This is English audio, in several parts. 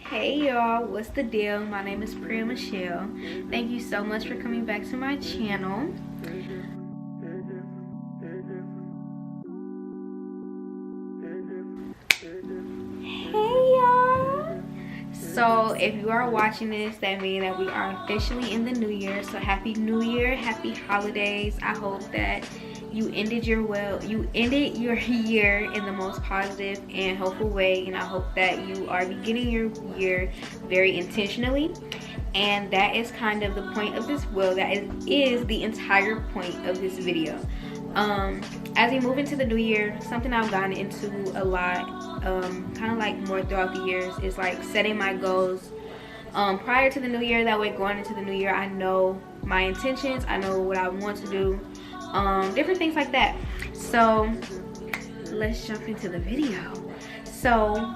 Hey y'all, what's the deal? My name is Priya Michelle. Thank you so much for coming back to my channel. Hey y'all! So if you are watching this, that means that we are officially in the new year. So happy new year, happy holidays. I hope that you ended your year in the most positive and hopeful way, and I hope that you are beginning your year very intentionally. And that is kind of the point of this, well, that is the entire point of this video. As we move into the new year, something I've gotten into a lot, kind of like more throughout the years, is like setting my goals prior to the new year. That way going into the new year, I know my intentions, I know what I want to do, different things like that. So let's jump into the video. So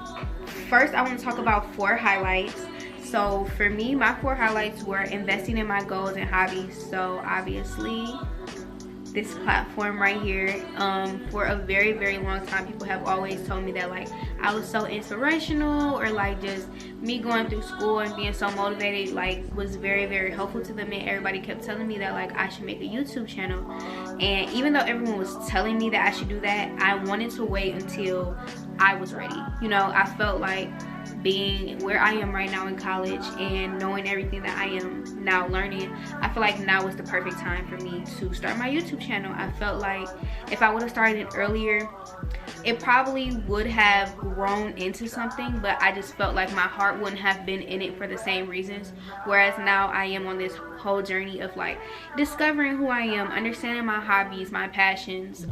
first I want to talk about 4 highlights. So for me, my 4 highlights were investing in my goals and hobbies. So obviously this platform right here, for a very long time, people have always told me that like I was so inspirational, or like just me going through school and being so motivated like was very helpful to them, and everybody kept telling me that like I should make a YouTube channel. And even though everyone was telling me that I should do that, I wanted to wait until I was ready. You know, I felt like being where I am right now in college and knowing everything that I am now learning, I feel like now is the perfect time for me to start my YouTube channel. I felt like if I would have started it earlier, it probably would have grown into something, but I just felt like my heart wouldn't have been in it for the same reasons. Whereas now I am on this whole journey of like discovering who I am, understanding my hobbies, my passions,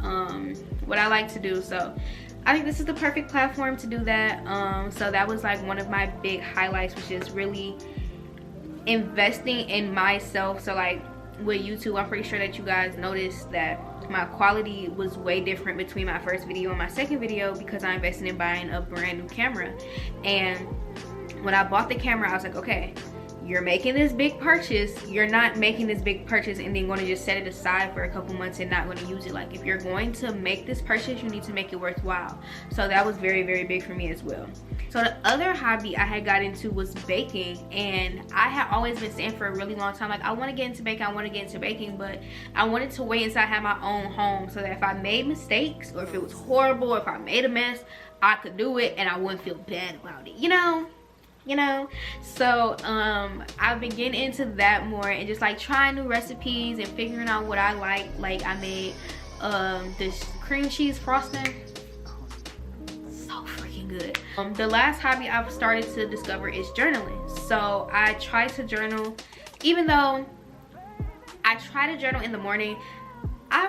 what I like to do. So I think this is the perfect platform to do that. So that was like one of my big highlights, which is really investing in myself. So like with YouTube, I'm pretty sure that you guys noticed that my quality was way different between my first video and my second video, because I invested in buying a brand new camera. And when I bought the camera, I was like, okay, you're making this big purchase, you're not making this big purchase and then going to just set it aside for a couple months and not going to use it. Like if you're going to make this purchase, you need to make it worthwhile. So that was very big for me as well. So the other hobby I had got into was baking, and I had always been saying for a really long time like I want to get into baking, but I wanted to wait until I had my own home, so that if I made mistakes or if it was horrible, if I made a mess, I could do it and I wouldn't feel bad about it, you know. So I've been getting into that more and just like trying new recipes and figuring out what I like I made this cream cheese frosting, so freaking good. The last hobby I've started to discover is journaling. So I try to journal, even though I try to journal in the morning, I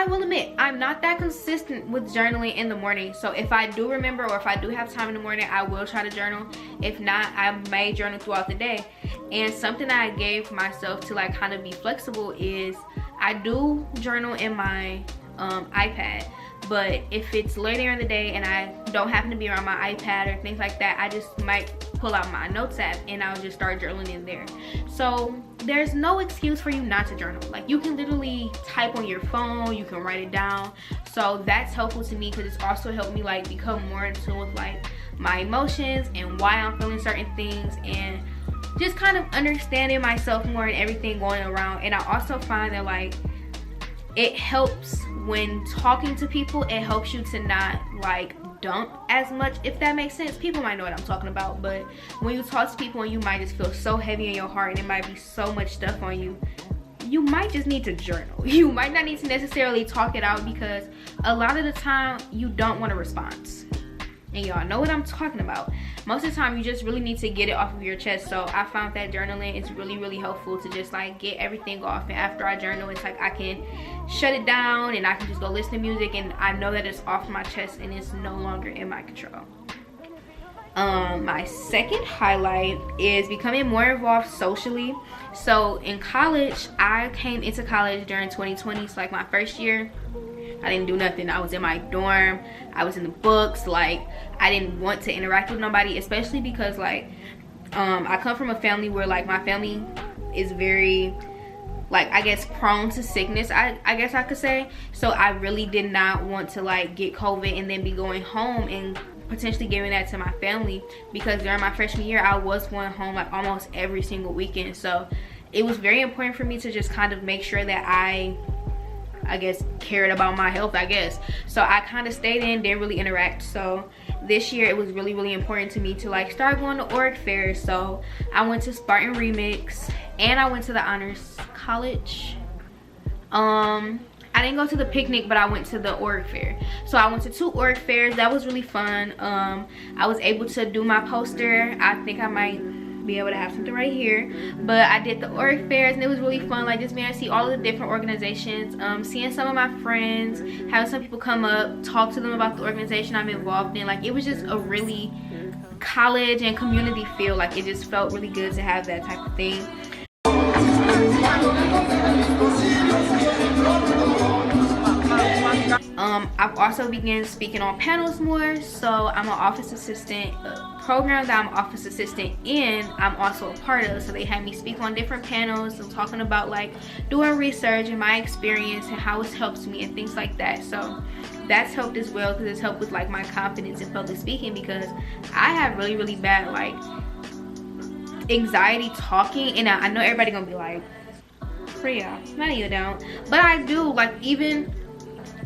will admit I'm not that consistent with journaling in the morning. So if I do remember, or if I do have time in the morning, I will try to journal. If not, I may journal throughout the day. And something that I gave myself to like kind of be flexible is I do journal in my iPad, but if it's later in the day and I don't happen to be around my iPad or things like that, I just might pull out my notes app and I'll just start journaling in there. So there's no excuse for you not to journal. Like you can literally type on your phone, you can write it down. So that's helpful to me, because it's also helped me like become more in tune with like my emotions and why I'm feeling certain things, and just kind of understanding myself more and everything going around. And I also find that like it helps when talking to people, it helps you to not like dump as much, if that makes sense. People might know what I'm talking about, but when you talk to people and you might just feel so heavy in your heart and it might be so much stuff on you, you might just need to journal. You might not need to necessarily talk it out, because a lot of the time you don't want a response. And y'all know what I'm talking about. Most of the time you just really need to get it off of your chest. So I found that journaling is really helpful to just like get everything off. And after I journal, it's like I can shut it down and I can just go listen to music, and I know that it's off my chest and it's no longer in my control. My second highlight is becoming more involved socially. So in college, I came into college during 2020, so like my first year, I didn't do nothing. I was in my dorm, I was in the books, like I didn't want to interact with nobody, especially because like I come from a family where like my family is very like, I guess, prone to sickness, I guess I could say. So I really did not want to like get COVID and then be going home and potentially giving that to my family, because during my freshman year I was going home like almost every single weekend. So it was very important for me to just kind of make sure that I guess cared about my health, I guess. So I kind of stayed in, didn't really interact. So this year it was really important to me to like start going to org fairs. So I went to Spartan Remix and I went to the honors college. I didn't go to the picnic, but I went to the org fair. So I went to 2 org fairs. That was really fun. I was able to do my poster. I think I might be able to have something right here, but I did the org fairs and it was really fun, like just being able to see all of the different organizations, seeing some of my friends, having some people come up, talk to them about the organization I'm involved in. Like it was just a really college and community feel. Like it just felt really good to have that type of thing. I've also begun speaking on panels more. So I'm an office assistant. Program that I'm office assistant in, I'm also a part of. So they had me speak on different panels and talking about like doing research and my experience and how it's helped me and things like that. So that's helped as well, because it's helped with like my confidence in public speaking, because I have really bad like anxiety talking. And I know everybody gonna be like, Priya, no you don't, but I do. Like even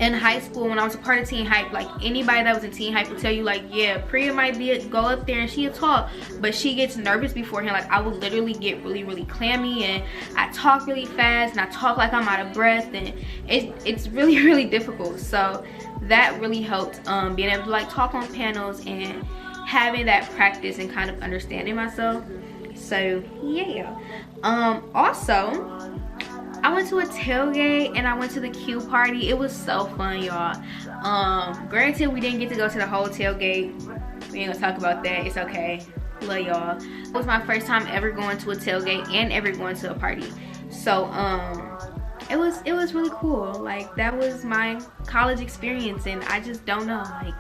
in high school when I was a part of Teen Hype, like anybody that was in Teen Hype will tell you like, yeah, Priya might go up there and she'll talk, but she gets nervous beforehand. Like I would literally get really clammy and I talk really fast and I talk like I'm out of breath, and it's really difficult. So that really helped, being able to like talk on panels and having that practice and kind of understanding myself. So yeah. Also I went to a tailgate and I went to the Q party. It was so fun, y'all. Granted, we didn't get to go to the whole tailgate. We ain't gonna talk about that. It's okay. Love y'all. It was my first time ever going to a tailgate and ever going to a party. So it was really cool. Like that was my college experience, and I just don't know. Like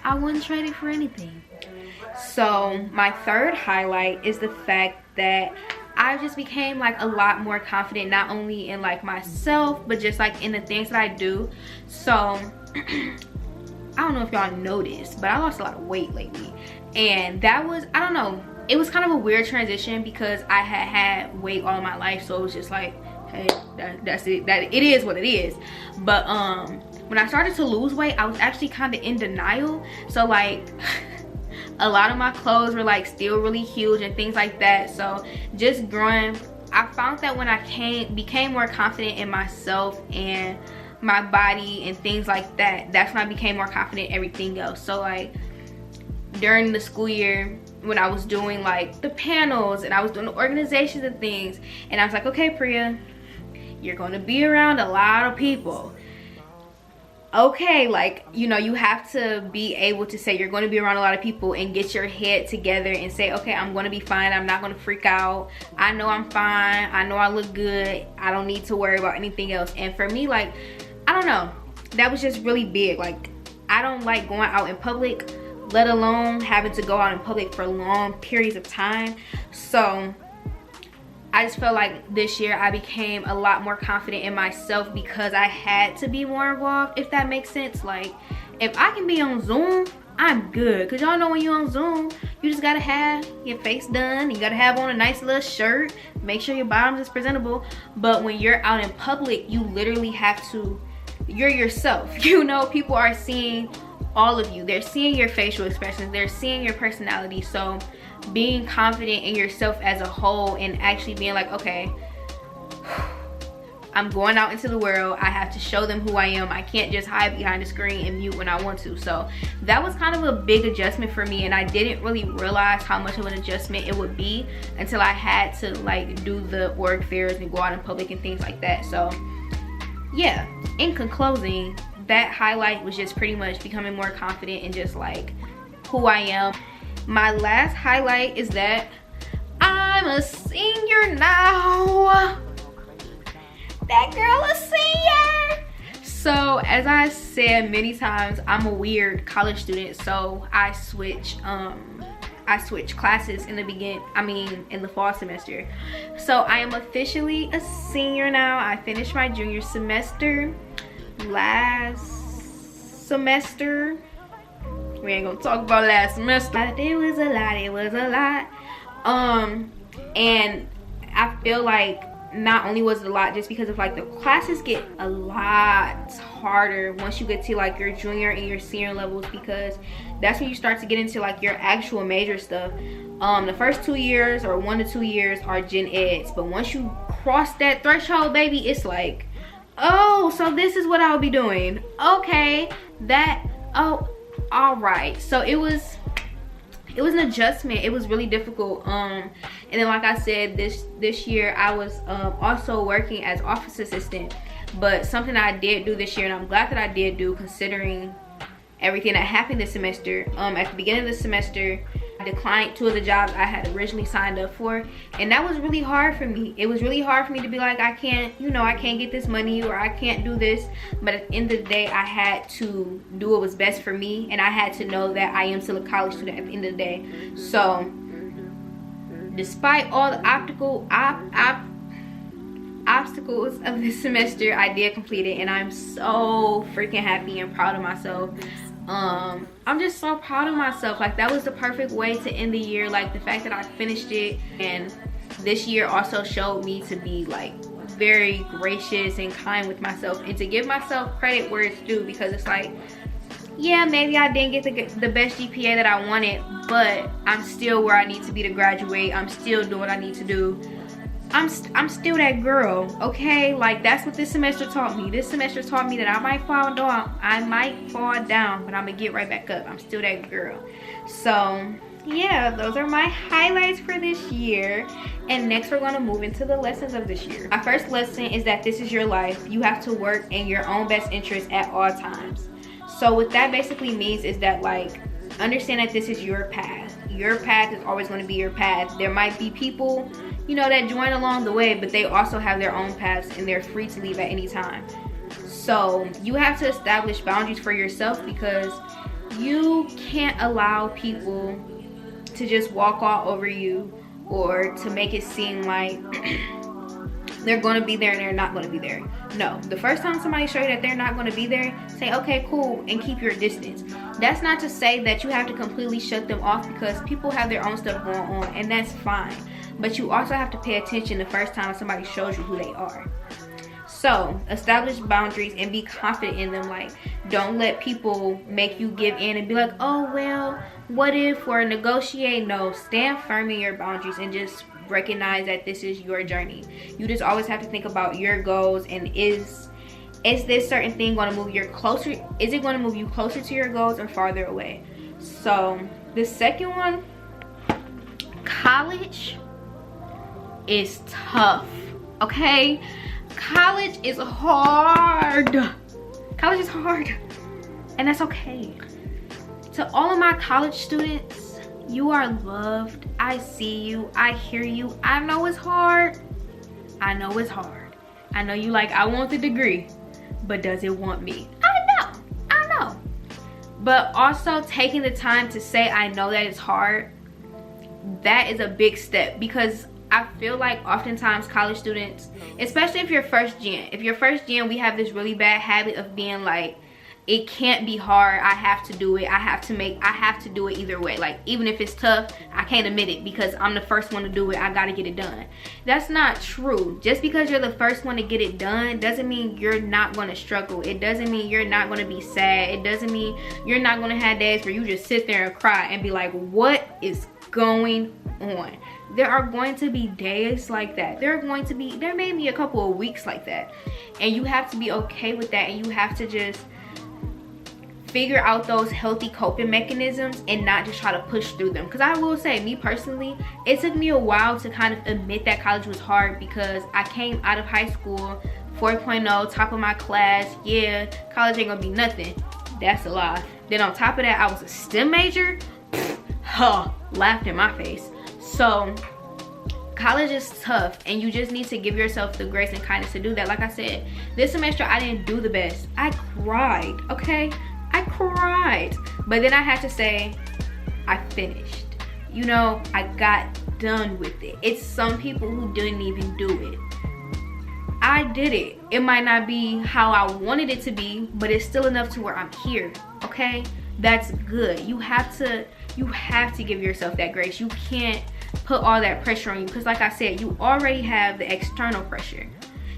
I wouldn't trade it for anything. So my third highlight is the fact that I just became like a lot more confident, not only in like myself, but just like in the things that I do. So I don't know if y'all noticed, but I lost a lot of weight lately, and that was, I don't know, it was kind of a weird transition because I had weight all my life. So it was just like, hey, that's it, that it is what it is. But when I started to lose weight, I was actually kind of in denial. So like a lot of my clothes were like still really huge and things like that. So just growing, I found that when I became more confident in myself and my body and things like that, that's when I became more confident in everything else. So like during the school year, when I was doing like the panels and I was doing the organizations and things, and I was like, okay Priya, you're going to be around a lot of people. Okay, like, you know, you have to be able to say you're going to be around a lot of people and get your head together and say, okay, I'm going to be fine. I'm not going to freak out. I know I'm fine. I know I look good. I don't need to worry about anything else. And for me, like, I don't know, that was just really big. Like, I don't like going out in public, let alone having to go out in public for long periods of time. So I just felt like this year I became a lot more confident in myself because I had to be more involved, if that makes sense. Like, if I can be on Zoom, I'm good. Because y'all know when you're on Zoom, you just got to have your face done. You got to have on a nice little shirt. Make sure your bottoms is presentable. But when you're out in public, you literally have to, you're yourself. You know, people are seeing all of you. They're seeing your facial expressions. They're seeing your personality. So being confident in yourself as a whole and actually being like, okay, I'm going out into the world. I have to show them who I am. I can't just hide behind the screen and mute when I want to. So that was kind of a big adjustment for me, and I didn't really realize how much of an adjustment it would be until I had to like do the org fairs and go out in public and things like that. So yeah, in conclusion, that highlight was just pretty much becoming more confident in just like who I am. My last highlight is that I'm a senior now. That girl a senior. So as I said many times, I'm a weird college student. So I switched classes in the fall semester. So I am officially a senior now. I finished my junior semester last semester. We ain't gonna talk about last semester. It was a lot. And I feel like not only was it a lot just because of like the classes get a lot harder once you get to like your junior and your senior levels, because that's when you start to get into like your actual major stuff. The first 2 years or 1 to 2 years are gen eds, but once you cross that threshold, baby, it's like, oh, so this is what I'll be doing. Okay, all right. So it was an adjustment. It was really difficult. And then like I said, this year I was also working as office assistant. But something I did do this year, and I'm glad that I did do, considering everything that happened this semester. At the beginning of the semester, I declined 2 of the jobs I had originally signed up for, and that was really hard for me. It was really hard for me to be like, I can't, you know, I can't get this money, or I can't do this. But at the end of the day, I had to do what was best for me, and I had to know that I am still a college student at the end of the day. So despite all the obstacles of this semester, I did complete it, and I'm so freaking happy and proud of myself. I'm just so proud of myself. Like, that was the perfect way to end the year. Like, the fact that I finished it, and this year also showed me to be like very gracious and kind with myself, and to give myself credit where it's due, because it's like, yeah, maybe I didn't get the best GPA that I wanted, but I'm still where I need to be to graduate. I'm still doing what I need to do. I'm still that girl, okay? Like, that's what this semester taught me. This semester taught me that I might fall down, but I'm gonna get right back up. I'm still that girl. So yeah, those are my highlights for this year. And next we're gonna move into the lessons of this year. My first lesson is that this is your life. You have to work in your own best interest at all times. So what that basically means is that, like, understand that this is your path. Your path is always going to be your path. There might be people, you know, that join along the way, but they also have their own paths, and they're free to leave at any time. So you have to establish boundaries for yourself, because you can't allow people to just walk all over you, or to make it seem like they're going to be there and they're not going to be there. No, the first time somebody shows you that they're not going to be there, say, okay, cool, and keep your distance. That's not to say that you have to completely shut them off, because people have their own stuff going on, and that's fine. But you also have to pay attention the first time somebody shows you who they are. So establish boundaries and be confident in them. Like, don't let people make you give in and be like, oh, well, what if, or negotiate. No, stand firm in your boundaries and just recognize that this is your journey. You just always have to think about your goals, and is this certain thing going to move you closer? Is it going to move you closer to your goals or farther away? So the second one, college is tough, okay? College is hard. College is hard, and that's okay. To all of my college students, you are loved. I see you, I hear you. I know it's hard. I know it's hard. I know you like, I want the degree, but does it want me? I know. But also taking the time to say, I know that it's hard, that is a big step, because I feel like oftentimes college students, especially if you're first gen, we have this really bad habit of being like, it can't be hard, I have to do it, I have to do it either way. Like, even if it's tough, I can't admit it because I'm the first one to do it, I gotta get it done. That's not true. Just because you're the first one to get it done doesn't mean you're not gonna struggle. It doesn't mean you're not gonna be sad. It doesn't mean you're not gonna have days where you just sit there and cry and be like, what is going on? There are going to be days like that. There may be a couple of weeks like that, and you have to be okay with that, and you have to just figure out those healthy coping mechanisms and not just try to push through them. Because I will say, me personally, it took me a while to kind of admit that college was hard, because I came out of high school 4.0, top of my class. Yeah, college ain't gonna be nothing. That's a lie. Then on top of that, I was a STEM major. Laughed in my face. So college is tough, and you just need to give yourself the grace and kindness to do that. Like I said, this semester I didn't do the best. I cried, okay? I cried. But then I had to say, I finished. You know, I got done with it. It's some people who didn't even do it. I did it. It might not be how I wanted it to be, but it's still enough to where I'm here, okay? that's good. You have to give yourself that grace. You can't put all that pressure on you, because like I said, you already have the external pressure.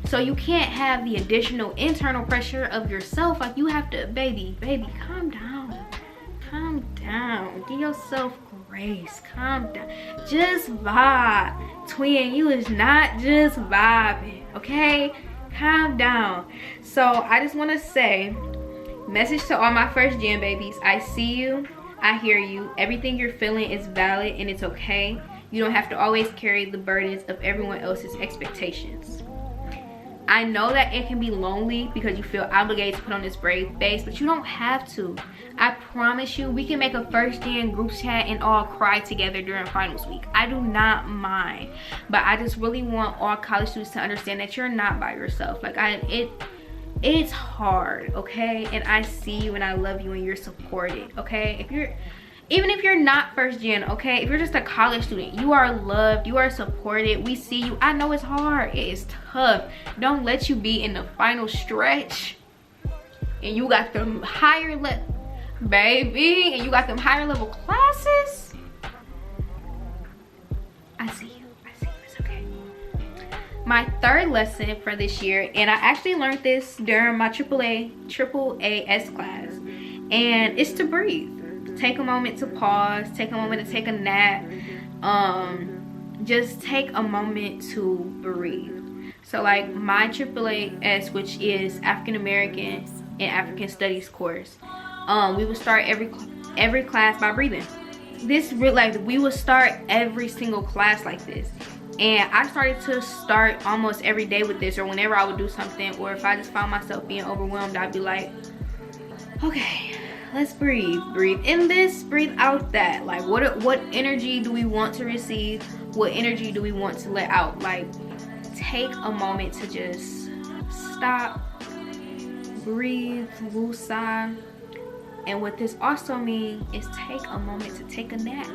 So you can't have the additional internal pressure of yourself. Like, you have to, baby, calm down. Calm down. Give yourself grace. Calm down. Just vibe. Twin, you is not just vibing, okay? Calm down. So I just want to say, message to all my first gen babies. I see you. I hear you. Everything you're feeling is valid and it's okay. You don't have to always carry the burdens of everyone else's expectations. I know that it can be lonely because you feel obligated to put on this brave face, but you don't have to. I promise you, we can make a first gen group chat and all cry together during finals week. I do not mind, but I just really want all college students to understand that you're not by yourself. Like, it's hard, okay? And I see you and I love you and you're supported, okay? Even if you're not first gen, okay? If you're just a college student, you are loved, you are supported. We see you. I know it's hard, it is tough. Don't let you be in the final stretch and you got them higher baby, and you got them higher level classes. I see you, it's okay. My third lesson for this year, and I actually learned this during my AAA class, and it's to breathe. Take a moment to pause, take a moment to take a nap. Just take a moment to breathe. So like my AAAS, which is African American and African Studies course, we would start every class by breathing. We would start every single class like this. And I started to start almost every day with this, or whenever I would do something, or if I just found myself being overwhelmed, I'd be like, okay, let's breathe. Breathe in this, breathe out that. Like, what energy do we want to receive? What energy do we want to let out? Like, take a moment to just stop, breathe, woosah. And what this also means is take a moment to take a nap.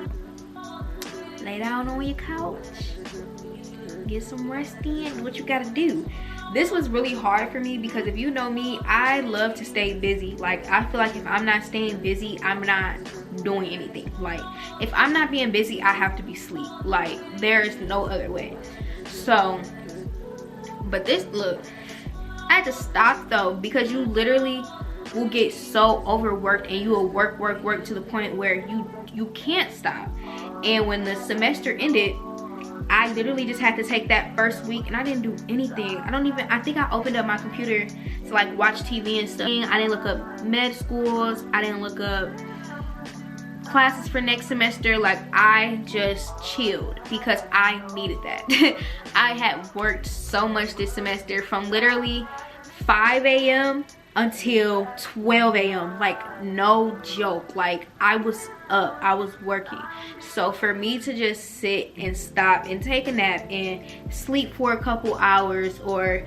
Lay down on your couch, get some rest in, what you gotta do. This was really hard for me because if you know me, I love to stay busy. Like, I feel like if I'm not staying busy, I'm not doing anything. Like, if I'm not being busy, I have to be asleep. Like, there's no other way. So, but this, look, I had to stop though, because you literally will get so overworked and you will work to the point where you can't stop. And when the semester ended, I literally just had to take that first week and I didn't do anything. I think I opened up my computer to like watch TV and stuff. I didn't look up med schools. I didn't look up classes for next semester. Like, I just chilled because I needed that. I had worked so much this semester, from literally 5 a.m. until 12 a.m. like, no joke. Like, I was up, I was working. So for me to just sit and stop and take a nap and sleep for a couple hours, or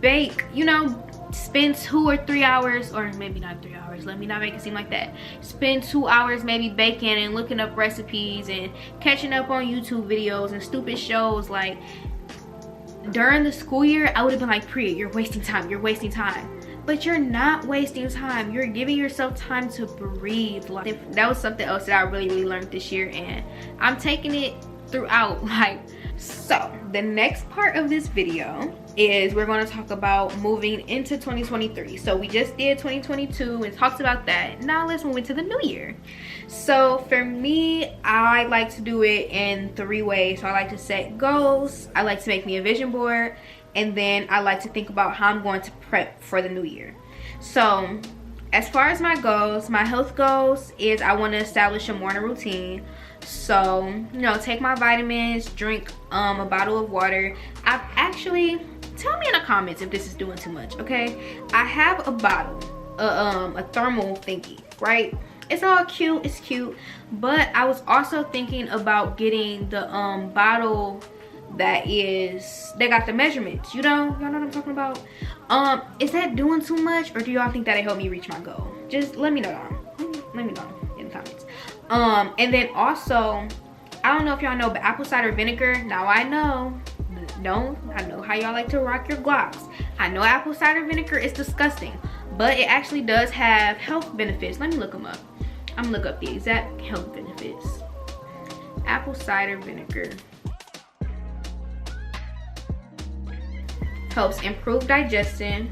bake, you know, spend 2 or 3 hours, or maybe not 3 hours, let me not make it seem like that, spend 2 hours maybe baking and looking up recipes and catching up on YouTube videos and stupid shows. Like, during the school year, I would have been like, Priya, you're wasting time, you're wasting time. But you're not wasting time. You're giving yourself time to breathe. Like, that was something else that I really learned this year, and I'm taking it throughout. Like, so the next part of this video is we're going to talk about moving into 2023. So we just did 2022 and talked about that. Now let's move into the new year. So for me, I like to do it in 3 ways. So I like to set goals, I like to make me a vision board, and then I like to think about how I'm going to prep for the new year. So as far as my goals, my health goals is I want to establish a morning routine. So, you know, take my vitamins, drink a bottle of water. I've actually, tell me in the comments if this is doing too much, okay? I have a bottle, a thermal thingy, right? It's all cute, it's cute, but I was also thinking about getting the bottle that got the measurements, you know? Y'all know what I'm talking about? Is that doing too much, or do y'all think that'll help me reach my goal? Just let me know. Let me know in the comments. And then also, I don't know if y'all know, but apple cider vinegar, now I know how y'all like to rock your glocks. I know apple cider vinegar is disgusting, but it actually does have health benefits. Let me look them up. I'm gonna look up the exact health benefits. Apple cider vinegar helps improve digestion,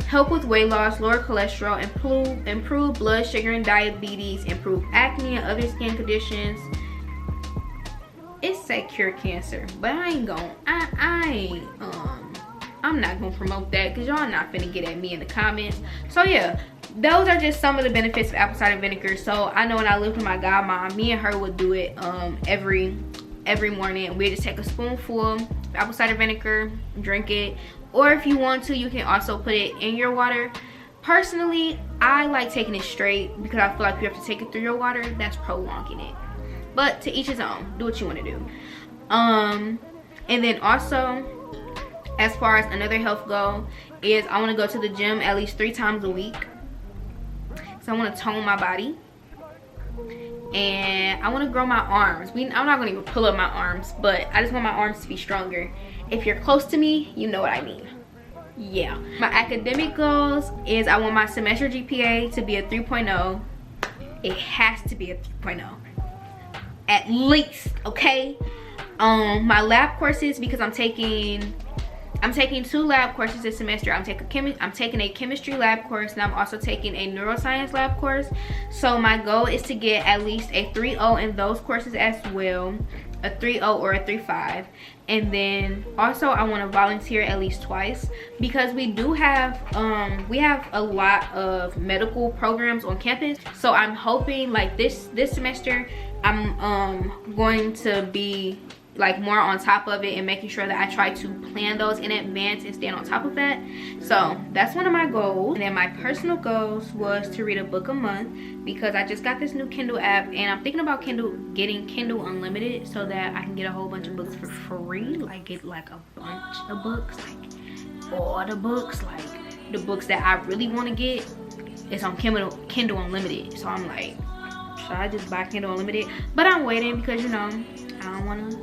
help with weight loss, lower cholesterol, improve blood sugar and diabetes, improve acne and other skin conditions. It say cure cancer, but I'm not gonna promote that because y'all not finna get at me in the comments. So yeah, those are just some of the benefits of apple cider vinegar. So I know when I lived with my godmom, me and her would do it every morning. We'd just take a spoonful of apple cider vinegar, drink it, or if you want to, you can also put it in your water. Personally, I like taking it straight because I feel like you have to take it through your water. That's prolonging it, but to each his own. Do what you want to do. And then also, as far as another health goal is, I want to go to the gym at least 3 times a week. So I want to tone my body, and I want to grow my arms. I'm not going to even pull up my arms, but I just want my arms to be stronger. If you're close to me, you know what I mean. Yeah. My academic goals is I want my semester GPA to be a 3.0. It has to be a 3.0 at least, okay? My lab courses, because I'm taking 2 lab courses this semester. I'm taking a chemistry lab course, and I'm also taking a neuroscience lab course. So my goal is to get at least a 3.0 in those courses as well, a 3.0 or a 3.5. And then also I want to volunteer at least twice, because we have a lot of medical programs on campus. So I'm hoping like this semester I'm going to be like more on top of it and making sure that I try to plan those in advance and stand on top of that. So that's one of my goals. And then my personal goals was to read a book a month, because I just got this new Kindle app, and I'm thinking about getting Kindle Unlimited so that I can get a whole bunch of books for free. Like get like a bunch of books, like all the books, like the books that I really want to get is on Kindle Unlimited. So I'm like, should I just buy Kindle Unlimited? But I'm waiting because, you know, I don't want to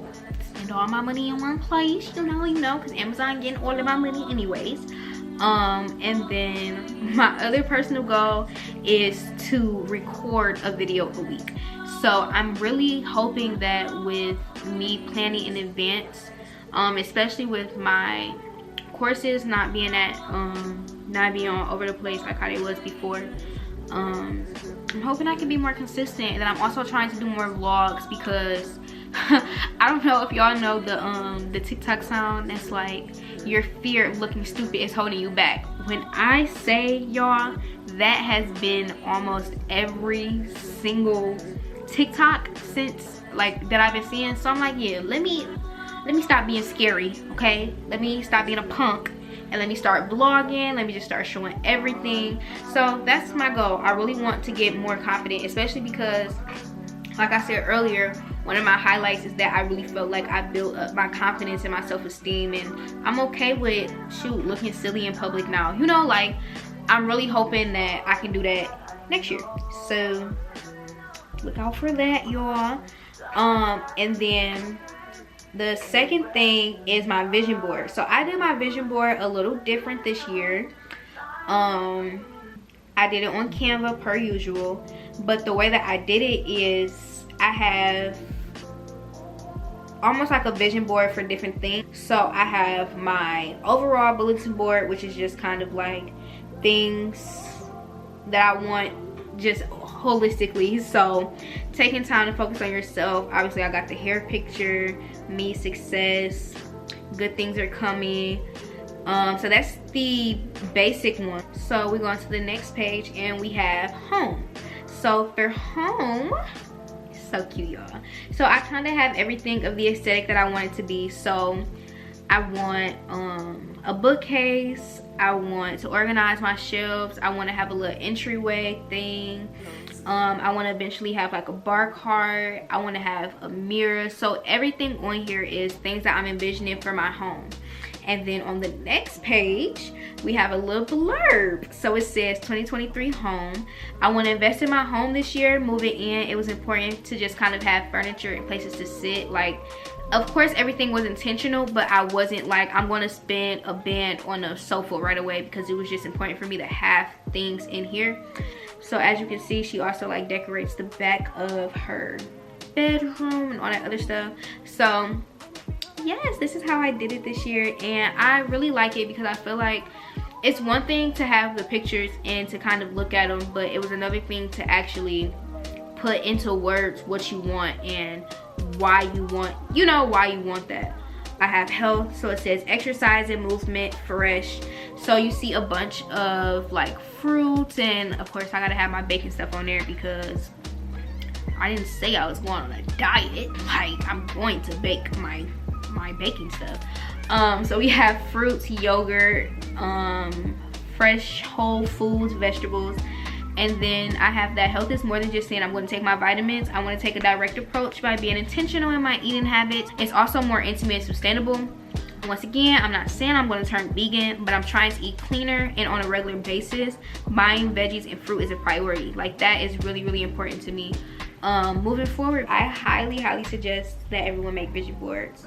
spend all my money in one place, you know, because Amazon getting all of my money anyways. And then my other personal goal is to record a video a week. So I'm really hoping that with me planning in advance, especially with my courses not being all over the place like how they was before, I'm hoping I can be more consistent. And then I'm also trying to do more vlogs, because I don't know if y'all know the TikTok sound that's like, your fear of looking stupid is holding you back. When I say y'all, that has been almost every single TikTok since like that I've been seeing. So I'm like, yeah, let me stop being scary, okay? Let me stop being a punk, and let me start vlogging. Let me just start showing everything. So that's my goal. I really want to get more confident, especially because, like I said earlier, one of my highlights is that I really felt like I built up my confidence and my self-esteem, and I'm okay with looking silly in public now, you know. Like, I'm really hoping that I can do that next year. So look out for that, y'all. And then the second thing is my vision board. So I did my vision board a little different this year. I did it on Canva per usual, but the way that I did it is I have almost like a vision board for different things. So I have my overall bulletin board, which is just kind of like things that I want just holistically. So taking time to focus on yourself. Obviously I got the hair picture, me, success, good things are coming. So that's the basic one. So we go on to the next page and we have home. So for home, so cute, y'all. So I kind of have everything of the aesthetic that I want it to be. So I want a bookcase. I want to organize my shelves. I want to have a little entryway thing. I want to eventually have like a bar cart. I want to have a mirror. So everything on here is things that I'm envisioning for my home. And then on the next page, we have a little blurb. So it says 2023 home. I want to invest in my home this year, move it in. It was important to just kind of have furniture and places to sit. Like, of course, everything was intentional, but I wasn't like, I'm going to spend a band on a sofa right away, because it was just important for me to have things in here. So as you can see, she also like decorates the back of her bedroom and all that other stuff. So yes, this is how I did it this year, and I really like it because I feel like it's one thing to have the pictures and to kind of look at them, but it was another thing to actually put into words what you want and why you want, you know, why you want that. I have health, so it says exercise and movement, fresh. So you see a bunch of like fruits, and of course I gotta have my baking stuff on there because I didn't say I was going on a diet. Like, I'm going to bake my baking stuff. So we have fruits, yogurt, fresh whole foods, vegetables. And then I have that health is more than just saying I'm going to take my vitamins. I want to take a direct approach by being intentional in my eating habits. It's also more intimate and sustainable. Once again, I'm not saying I'm going to turn vegan, but I'm trying to eat cleaner and on a regular basis. Buying veggies and fruit is a priority. Like, that is really, really important to me. Moving forward, I highly suggest that everyone make vision boards.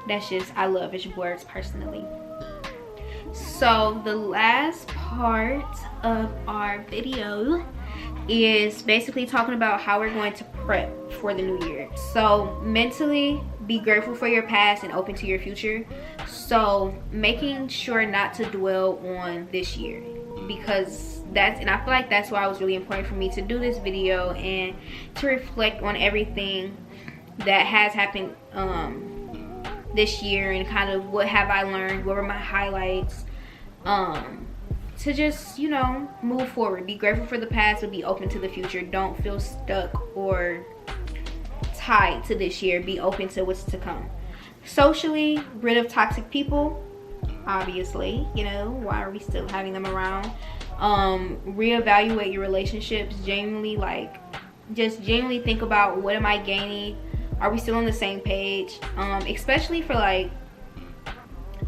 That's just, I love vision boards personally. So the last part of our video is basically talking about how we're going to prep for the new year. So mentally, be grateful for your past and open to your future. So making sure not to dwell on this year, because and I feel like that's why it was really important for me to do this video and to reflect on everything that has happened this year, and kind of what have I learned, what were my highlights, to just, you know, move forward. Be grateful for the past, but be open to the future. Don't feel stuck or tied to this year. Be open to what's to come. Socially, rid of toxic people, obviously. You know, why are we still having them around? Reevaluate your relationships. Genuinely, like, just genuinely think about, what am I gaining? Are we still on the same page? Especially for, like,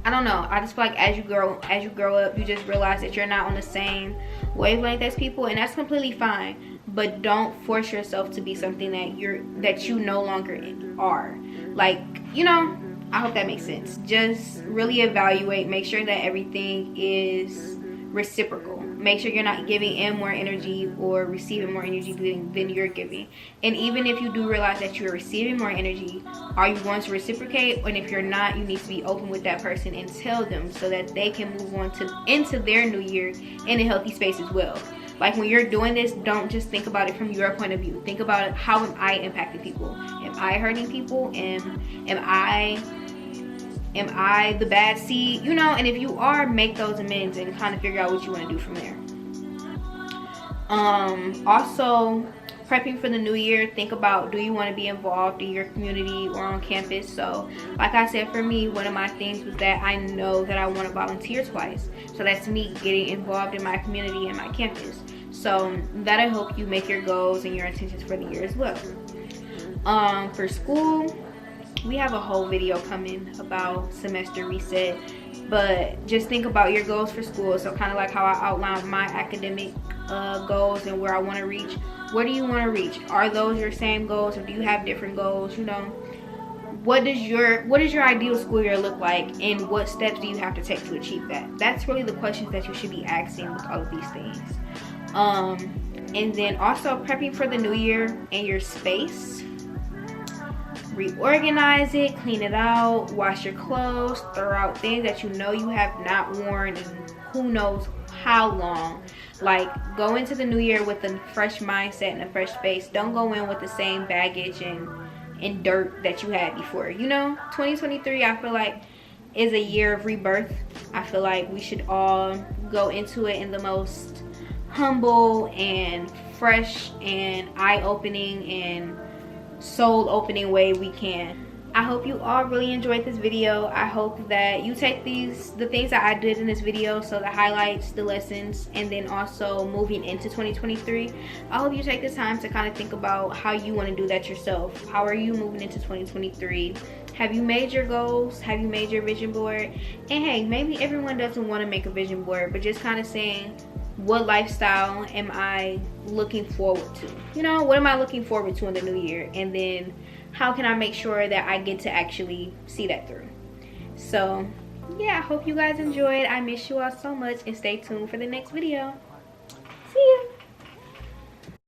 I don't know, I just feel like as you grow up, you just realize that you're not on the same wavelength as people, and that's completely fine. But don't force yourself to be something that you no longer are. Like, you know, I hope that makes sense. Just really evaluate, make sure that everything is reciprocal. Make sure you're not giving in more energy or receiving more energy than you're giving. And even if you do realize that you're receiving more energy, are you going to reciprocate? And if you're not, you need to be open with that person and tell them, so that they can move on into their new year in a healthy space as well. Like, when you're doing this, don't just think about it from your point of view. Think about it, how am I impacting people? Am I hurting people? Am I the bad seed? You know, and if you are, make those amends and kind of figure out what you want to do from there. Also, prepping for the new year, think about, do you want to be involved in your community or on campus? So like I said, for me, one of my things was that I know that I want to volunteer twice. So that's me getting involved in my community and my campus. So that'll help you make your goals and your intentions for the year as well. For school, we have a whole video coming about semester reset, but just think about your goals for school. So kind of like how I outlined my academic goals and where I want to reach. Where do you want to reach? Are those your same goals, or do you have different goals? You know, what does your ideal school year look like, and what steps do you have to take to achieve that? That's really the questions that you should be asking with all of these things. And then also prepping for the new year and your space. Reorganize it, clean it out, wash your clothes, throw out things that you know you have not worn in who knows how long. Like, go into the new year with a fresh mindset and a fresh space. Don't go in with the same baggage and dirt that you had before. You know, 2023, I feel like, is a year of rebirth. I feel like we should all go into it in the most humble and fresh and eye-opening and soul-opening way we can. I hope you all really enjoyed this video. I hope that you take the things that I did in this video, so the highlights, the lessons, and then also moving into 2023. I hope you take the time to kind of think about how you want to do that yourself. How are you moving into 2023? Have you made your goals? Have you made your vision board? And hey, maybe everyone doesn't want to make a vision board, but just kind of saying, what lifestyle am I looking forward to? You know, what am I looking forward to in the new year? And then how can I make sure that I get to actually see that through? So yeah, I hope you guys enjoyed. I miss you all so much, and stay tuned for the next video. See ya.